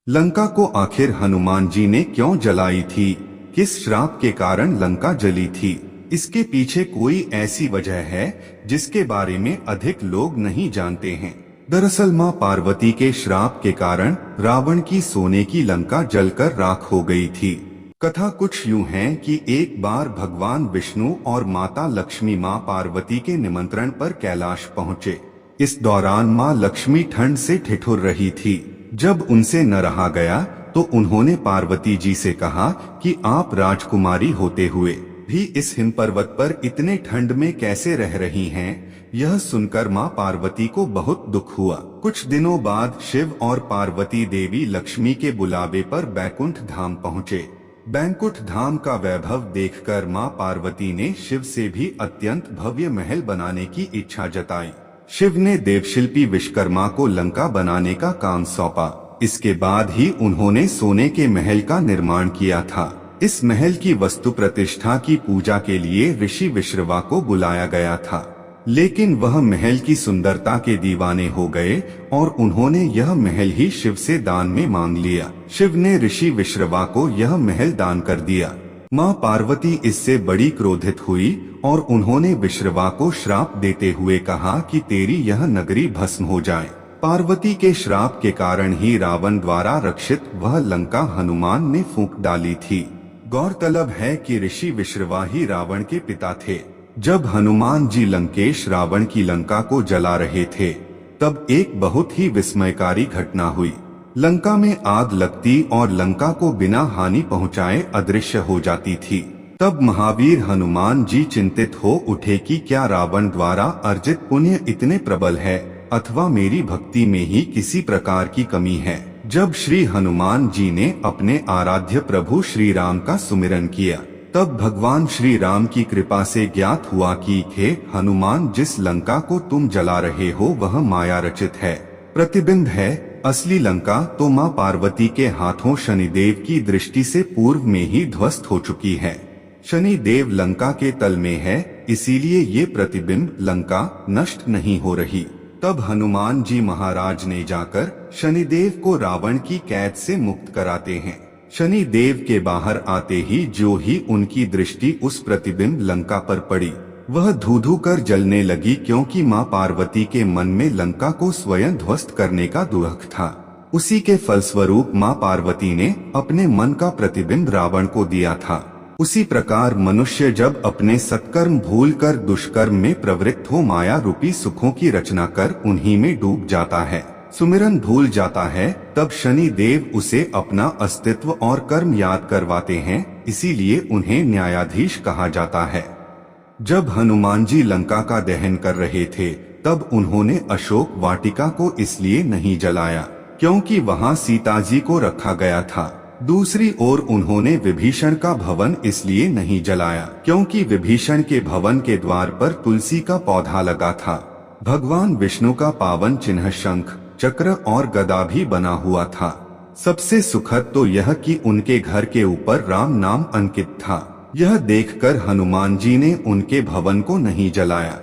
लंका को आखिर हनुमान जी ने क्यों जलाई थी? किस श्राप के कारण लंका जली थी? इसके पीछे कोई ऐसी वजह है जिसके बारे में अधिक लोग नहीं जानते हैं। दरअसल मां पार्वती के श्राप के कारण रावण की सोने की लंका जलकर राख हो गई थी। कथा कुछ यूं है कि एक बार भगवान विष्णु और माता लक्ष्मी मां पार्वती के निमंत्रण पर कैलाश पहुँचे। इस दौरान मां लक्ष्मी ठंड से ठिठुर रही थी। जब उनसे न रहा गया तो उन्होंने पार्वती जी से कहा कि आप राजकुमारी होते हुए भी इस हिम पर्वत पर इतने ठंड में कैसे रह रही हैं? यह सुनकर मां पार्वती को बहुत दुख हुआ। कुछ दिनों बाद शिव और पार्वती देवी लक्ष्मी के बुलावे पर बैकुंठ धाम पहुँचे। बैकुंठ धाम का वैभव देखकर मां पार्वती ने शिव से भी अत्यंत भव्य महल बनाने की इच्छा जताई। शिव ने देवशिल्पी विश्वकर्मा को लंका बनाने का काम सौंपा। इसके बाद ही उन्होंने सोने के महल का निर्माण किया था। इस महल की वस्तु प्रतिष्ठा की पूजा के लिए ऋषि विश्रवा को बुलाया गया था, लेकिन वह महल की सुंदरता के दीवाने हो गए और उन्होंने यह महल ही शिव से दान में मांग लिया। शिव ने ऋषि विश्रवा को यह महल दान कर दिया। मां पार्वती इससे बड़ी क्रोधित हुई और उन्होंने विश्रवा को श्राप देते हुए कहा कि तेरी यह नगरी भस्म हो जाए। पार्वती के श्राप के कारण ही रावण द्वारा रक्षित वह लंका हनुमान ने फूंक डाली थी। गौरतलब है कि ऋषि विश्रवा ही रावण के पिता थे। जब हनुमान जी लंकेश रावण की लंका को जला रहे थे, तब एक बहुत ही विस्मयकारी घटना हुई। लंका में आग लगती और लंका को बिना हानि पहुंचाए अदृश्य हो जाती थी। तब महावीर हनुमान जी चिंतित हो उठे कि क्या रावण द्वारा अर्जित पुण्य इतने प्रबल है अथवा मेरी भक्ति में ही किसी प्रकार की कमी है। जब श्री हनुमान जी ने अपने आराध्य प्रभु श्री राम का सुमिरन किया, तब भगवान श्री राम की कृपा से ज्ञात हुआ कि हे हनुमान, जिस लंका को तुम जला रहे हो वह माया रचित है, प्रतिबिंब है। असली लंका तो मां पार्वती के हाथों शनिदेव की दृष्टि से पूर्व में ही ध्वस्त हो चुकी है। शनिदेव लंका के तल में है, इसीलिए ये प्रतिबिंब लंका नष्ट नहीं हो रही। तब हनुमान जी महाराज ने जाकर शनिदेव को रावण की कैद से मुक्त कराते हैं। शनिदेव के बाहर आते ही जो ही उनकी दृष्टि उस प्रतिबिंब लंका पर पड़ी, वह धू-धू कर जलने लगी, क्योंकि मां पार्वती के मन में लंका को स्वयं ध्वस्त करने का दुख था। उसी के फलस्वरूप मां पार्वती ने अपने मन का प्रतिबिंब रावण को दिया था। उसी प्रकार मनुष्य जब अपने सत्कर्म भूलकर दुष्कर्म में प्रवृत्त हो माया रूपी सुखों की रचना कर उन्हीं में डूब जाता है, सुमिरन भूल जाता है, तब शनि देव उसे अपना अस्तित्व और कर्म याद करवाते हैं। इसीलिए उन्हें न्यायाधीश कहा जाता है। जब हनुमान जी लंका का दहन कर रहे थे, तब उन्होंने अशोक वाटिका को इसलिए नहीं जलाया क्योंकि वहां सीता जी को रखा गया था। दूसरी ओर उन्होंने विभीषण का भवन इसलिए नहीं जलाया क्योंकि विभीषण के भवन के द्वार पर तुलसी का पौधा लगा था। भगवान विष्णु का पावन चिन्ह शंख, चक्र और गदा भी बना हुआ था। सबसे सुखद तो यह कि उनके घर के ऊपर राम नाम अंकित था। यह देखकर हनुमान जी ने उनके भवन को नहीं जलाया।